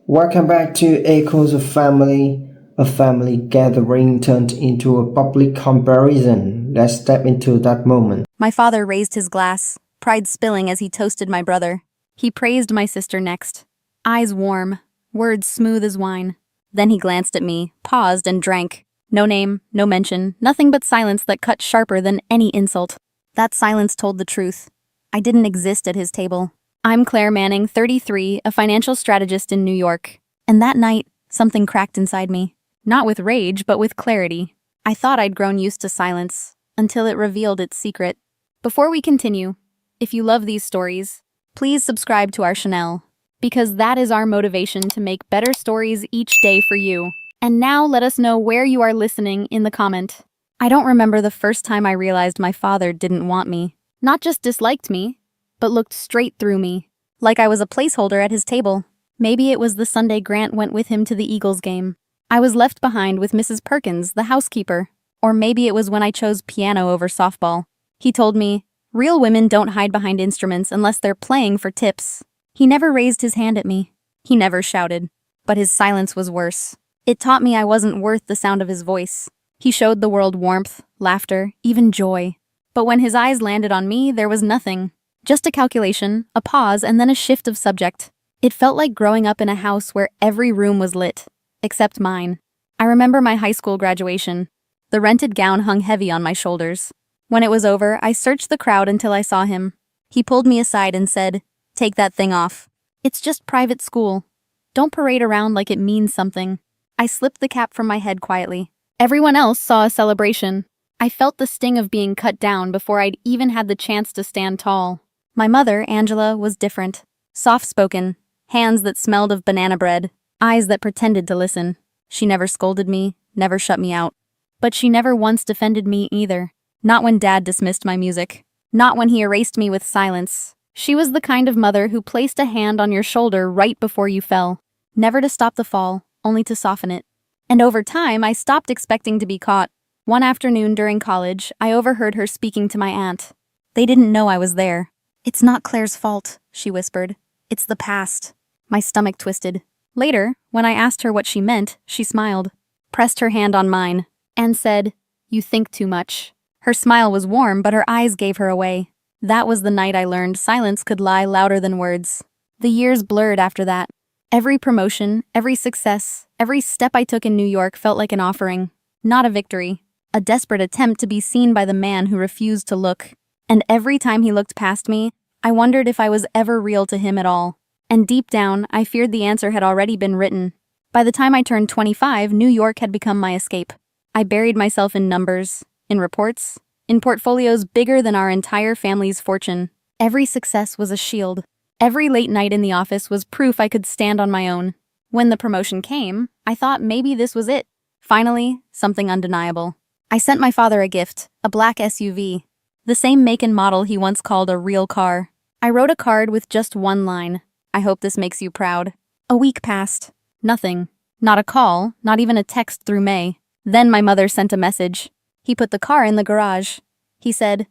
Welcome back to Echoes of Family, a family gathering turned into a public comparison. Let's step into that moment. My father raised his glass, pride spilling as he toasted my brother. He praised my sister next. Eyes warm, words smooth as wine. Then he glanced at me, paused, and drank. No name, no mention, nothing but silence that cut sharper than any insult. That silence told the truth. I didn't exist at his table. I'm Claire Manning, 33, a financial strategist in New York. And that night, something cracked inside me. Not with rage, but with clarity. I thought I'd grown used to silence, until it revealed its secret. Before we continue, if you love these stories, please subscribe to our channel, because that is our motivation to make better stories each day for you. And now let us know where you are listening in the comment. I don't remember the first time I realized my father didn't want me. Not just disliked me, but looked straight through me, like I was a placeholder at his table. Maybe it was the Sunday Grant went with him to the Eagles game. I was left behind with Mrs. Perkins, the housekeeper. Or maybe it was when I chose piano over softball. He told me, real women don't hide behind instruments unless they're playing for tips. He never raised his hand at me. He never shouted. But his silence was worse. It taught me I wasn't worth the sound of his voice. He showed the world warmth, laughter, even joy. But when his eyes landed on me, there was nothing. Just a calculation, a pause, and then a shift of subject. It felt like growing up in a house where every room was lit, except mine. I remember my high school graduation. The rented gown hung heavy on my shoulders. When it was over, I searched the crowd until I saw him. He pulled me aside and said, "Take that thing off. It's just private school. Don't parade around like it means something." I slipped the cap from my head quietly. Everyone else saw a celebration. I felt the sting of being cut down before I'd even had the chance to stand tall. My mother, Angela, was different. Soft-spoken, hands that smelled of banana bread, eyes that pretended to listen. She never scolded me, never shut me out. But she never once defended me either. Not when Dad dismissed my music. Not when he erased me with silence. She was the kind of mother who placed a hand on your shoulder right before you fell. Never to stop the fall, only to soften it. And over time, I stopped expecting to be caught. One afternoon during college, I overheard her speaking to my aunt. They didn't know I was there. "It's not Claire's fault," she whispered. "It's the past." My stomach twisted. Later, when I asked her what she meant, she smiled, pressed her hand on mine, and said, "You think too much." Her smile was warm, but her eyes gave her away. That was the night I learned silence could lie louder than words. The years blurred after that. Every promotion, every success, every step I took in New York felt like an offering, not a victory, a desperate attempt to be seen by the man who refused to look. And every time he looked past me, I wondered if I was ever real to him at all. And deep down, I feared the answer had already been written. By the time I turned 25, New York had become my escape. I buried myself in numbers, in reports, in portfolios bigger than our entire family's fortune. Every success was a shield. Every late night in the office was proof I could stand on my own. When the promotion came, I thought maybe this was it. Finally, something undeniable. I sent my father a gift, a black SUV. The same make and model he once called a real car. I wrote a card with just one line. "I hope this makes you proud." A week passed. Nothing. Not a call, not even a text through May. Then my mother sent a message. He put the car in the garage. He said,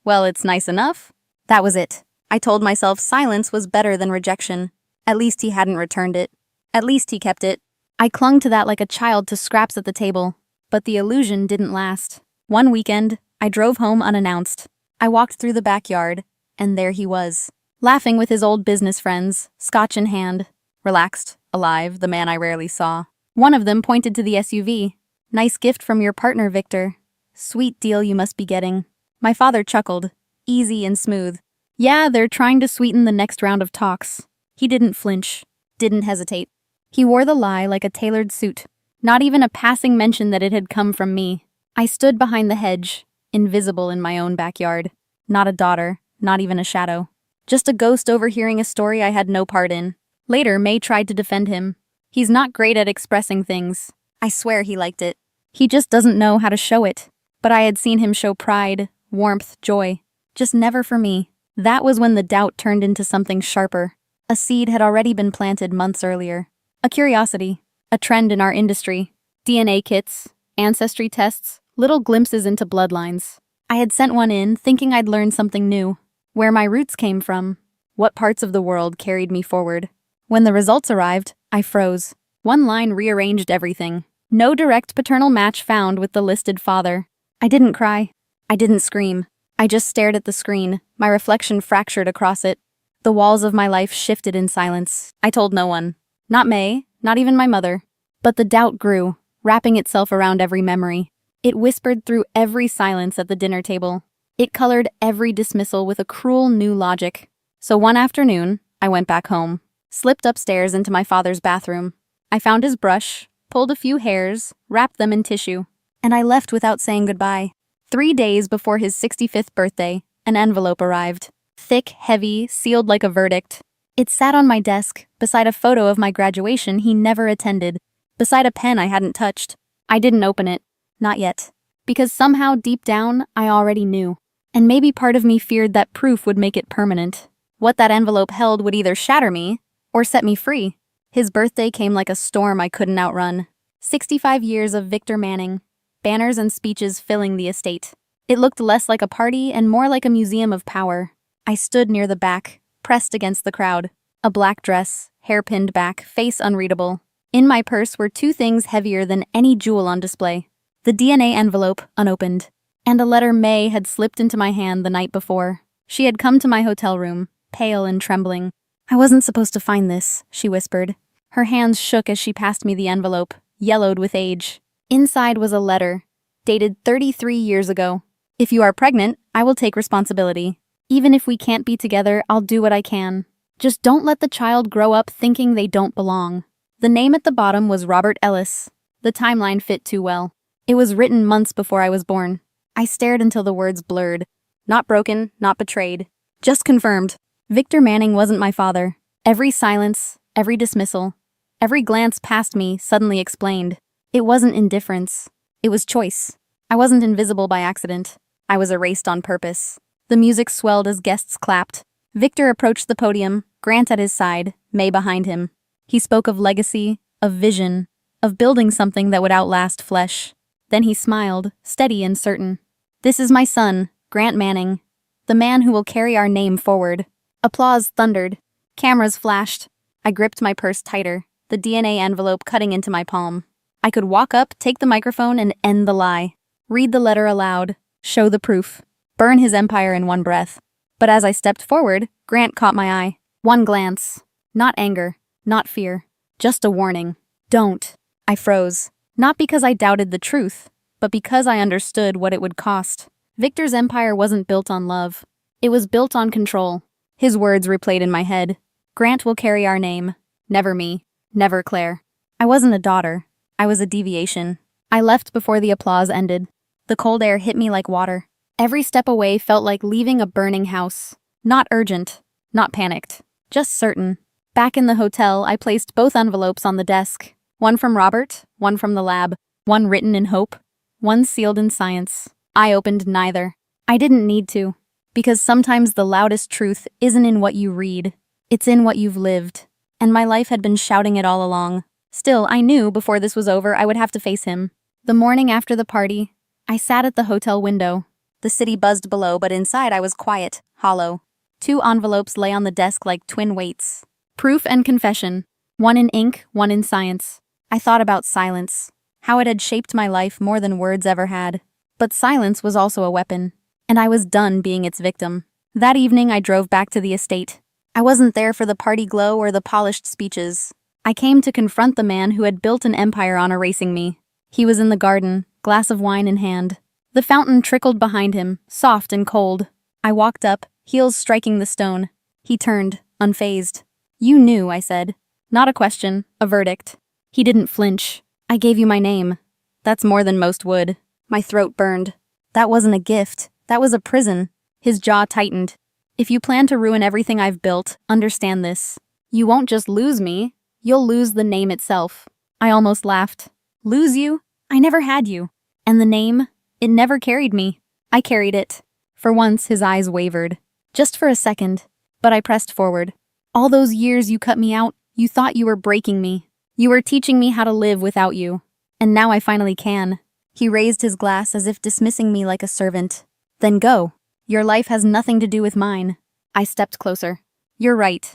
"Well, it's nice enough." That was it. I told myself silence was better than rejection. At least he hadn't returned it. At least he kept it. I clung to that like a child to scraps at the table. But the illusion didn't last. One weekend, I drove home unannounced. I walked through the backyard, and there he was, laughing with his old business friends, scotch in hand. Relaxed, alive, the man I rarely saw. One of them pointed to the SUV. "Nice gift from your partner, Victor. Sweet deal you must be getting." My father chuckled, easy and smooth. "Yeah, they're trying to sweeten the next round of talks." He didn't flinch, didn't hesitate. He wore the lie like a tailored suit. Not even a passing mention that it had come from me. I stood behind the hedge, invisible in my own backyard. Not a daughter, not even a shadow. Just a ghost overhearing a story I had no part in. Later, May tried to defend him. "He's not great at expressing things." I swear he liked it. "He just doesn't know how to show it." But I had seen him show pride, warmth, joy. Just never for me. That was when the doubt turned into something sharper. A seed had already been planted months earlier. A curiosity. A trend in our industry. DNA kits, ancestry tests, little glimpses into bloodlines. I had sent one in, thinking I'd learn something new. Where my roots came from. What parts of the world carried me forward. When the results arrived, I froze. One line rearranged everything. No direct paternal match found with the listed father. I didn't cry. I didn't scream. I just stared at the screen, my reflection fractured across it. The walls of my life shifted in silence. I told no one. Not May, not even my mother. But the doubt grew, wrapping itself around every memory. It whispered through every silence at the dinner table. It colored every dismissal with a cruel new logic. So one afternoon, I went back home, slipped upstairs into my father's bathroom. I found his brush, pulled a few hairs, wrapped them in tissue, and I left without saying goodbye. 3 days before his 65th birthday, an envelope arrived. Thick, heavy, sealed like a verdict. It sat on my desk, beside a photo of my graduation he never attended, beside a pen I hadn't touched. I didn't open it. Not yet. Because somehow deep down, I already knew. And maybe part of me feared that proof would make it permanent. What that envelope held would either shatter me, or set me free. His birthday came like a storm I couldn't outrun. 65 years of Victor Manning. Banners and speeches filling the estate. It looked less like a party and more like a museum of power. I stood near the back, pressed against the crowd. A black dress, hair pinned back, face unreadable. In my purse were 2 things heavier than any jewel on display. The DNA envelope, unopened, and a letter May had slipped into my hand the night before. She had come to my hotel room, pale and trembling. "I wasn't supposed to find this," she whispered. Her hands shook as she passed me the envelope, yellowed with age. Inside was a letter, dated 33 years ago. "If you are pregnant, I will take responsibility. Even if we can't be together, I'll do what I can. Just don't let the child grow up thinking they don't belong." The name at the bottom was Robert Ellis. The timeline fit too well. It was written months before I was born. I stared until the words blurred. Not broken, not betrayed. Just confirmed. Victor Manning wasn't my father. Every silence, every dismissal, every glance past me suddenly explained. It wasn't indifference. It was choice. I wasn't invisible by accident. I was erased on purpose. The music swelled as guests clapped. Victor approached the podium, Grant at his side, May behind him. He spoke of legacy, of vision, of building something that would outlast flesh. Then he smiled, steady and certain. "This is my son, Grant Manning, the man who will carry our name forward." Applause thundered. Cameras flashed. I gripped my purse tighter, the DNA envelope cutting into my palm. I could walk up, take the microphone, and end the lie. Read the letter aloud, show the proof, burn his empire in one breath. But as I stepped forward, Grant caught my eye. One glance. Not anger, not fear, just a warning. "Don't." I froze. Not because I doubted the truth, but because I understood what it would cost. Victor's empire wasn't built on love. It was built on control. His words replayed in my head. "Grant will carry our name. Never me. Never Claire." I wasn't a daughter. I was a deviation. I left before the applause ended. The cold air hit me like water. Every step away felt like leaving a burning house. Not urgent, not panicked, just certain. Back in the hotel, I placed both envelopes on the desk. One from Robert, one from the lab. One written in hope, one sealed in science. I opened neither. I didn't need to. Because sometimes the loudest truth isn't in what you read. It's in what you've lived. And my life had been shouting it all along. Still, I knew before this was over I would have to face him. The morning after the party, I sat at the hotel window. The city buzzed below, but inside I was quiet, hollow. 2 envelopes lay on the desk like twin weights. Proof and confession. One in ink, one in science. I thought about silence. How it had shaped my life more than words ever had. But silence was also a weapon. And I was done being its victim. That evening I drove back to the estate. I wasn't there for the party glow or the polished speeches. I came to confront the man who had built an empire on erasing me. He was in the garden, glass of wine in hand. The fountain trickled behind him, soft and cold. I walked up, heels striking the stone. He turned, unfazed. "You knew," I said. Not a question, a verdict. He didn't flinch. "I gave you my name." That's more than most would. My throat burned. That wasn't a gift. That was a prison. His jaw tightened. "If you plan to ruin everything I've built, understand this. You won't just lose me. You'll lose the name itself." I almost laughed. "Lose you? I never had you. And the name? It never carried me. I carried it." For once, his eyes wavered. Just for a second. But I pressed forward. "All those years you cut me out, you thought you were breaking me. You were teaching me how to live without you. And now I finally can." He raised his glass as if dismissing me like a servant. "Then go. Your life has nothing to do with mine." I stepped closer. "You're right.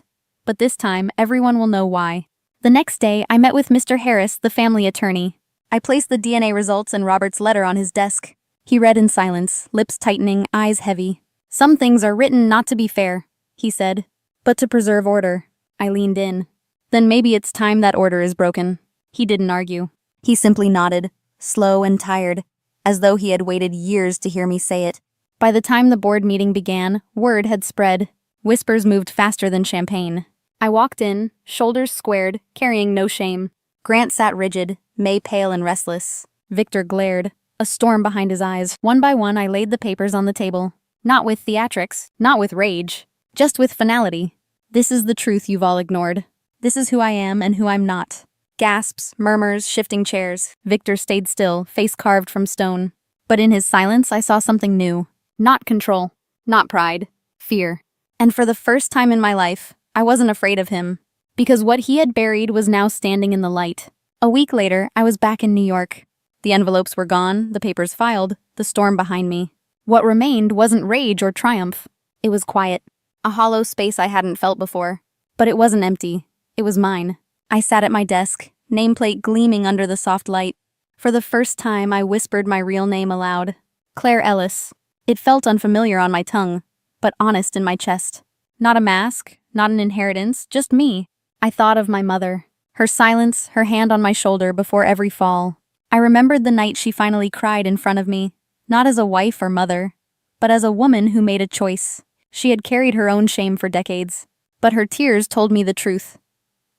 but this time everyone will know why. The next day, I met with Mr. Harris, the family attorney. I placed the DNA results and Robert's letter on his desk. He read in silence, lips tightening, eyes heavy. "Some things are written not to be fair," he said, "but to preserve order." I leaned in. "Then maybe it's time that order is broken." He didn't argue. He simply nodded, slow and tired, as though he had waited years to hear me say it. By the time the board meeting began, word had spread. Whispers moved faster than champagne. I walked in, shoulders squared, carrying no shame. Grant sat rigid, May pale and restless. Victor glared, a storm behind his eyes. One by one, I laid the papers on the table. Not with theatrics, not with rage, just with finality. "This is the truth you've all ignored. This is who I am and who I'm not." Gasps, murmurs, shifting chairs. Victor stayed still, face carved from stone. But in his silence, I saw something new. Not control, not pride, fear. And for the first time in my life, I wasn't afraid of him, because what he had buried was now standing in the light. A week later, I was back in New York. The envelopes were gone, the papers filed, the storm behind me. What remained wasn't rage or triumph. It was quiet, a hollow space I hadn't felt before. But it wasn't empty. It was mine. I sat at my desk, nameplate gleaming under the soft light. For the first time, I whispered my real name aloud. Claire Ellis. It felt unfamiliar on my tongue, but honest in my chest. Not a mask, not an inheritance, just me. I thought of my mother, her silence, her hand on my shoulder before every fall. I remembered the night she finally cried in front of me, not as a wife or mother, but as a woman who made a choice. She had carried her own shame for decades, but her tears told me the truth.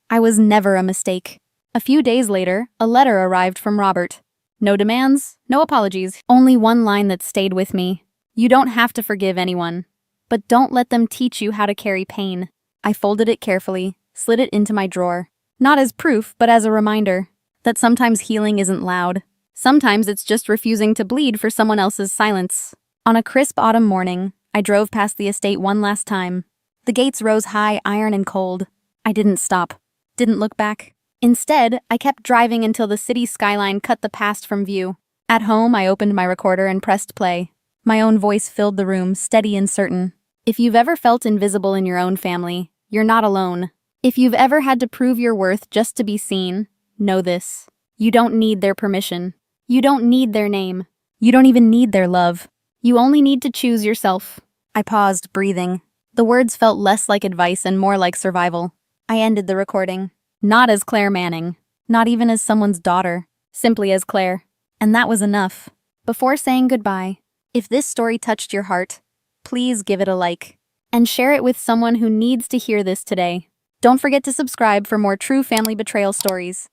I was never a mistake. A few days later, a letter arrived from Robert. No demands, no apologies, only one line that stayed with me. "You don't have to forgive anyone, but don't let them teach you how to carry pain." I folded it carefully, slid it into my drawer. Not as proof, but as a reminder that sometimes healing isn't loud. Sometimes it's just refusing to bleed for someone else's silence. On a crisp autumn morning, I drove past the estate one last time. The gates rose high, iron and cold. I didn't stop, didn't look back. Instead, I kept driving until the city skyline cut the past from view. At home, I opened my recorder and pressed play. My own voice filled the room, steady and certain. If you've ever felt invisible in your own family, you're not alone. If you've ever had to prove your worth just to be seen, know this. You don't need their permission. You don't need their name. You don't even need their love. You only need to choose yourself. I paused, breathing. The words felt less like advice and more like survival. I ended the recording. Not as Claire Manning. Not even as someone's daughter. Simply as Claire. And that was enough. Before saying goodbye, if this story touched your heart, please give it a like. And share it with someone who needs to hear this today. Don't forget to subscribe for more true family betrayal stories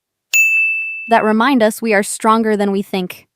that remind us we are stronger than we think.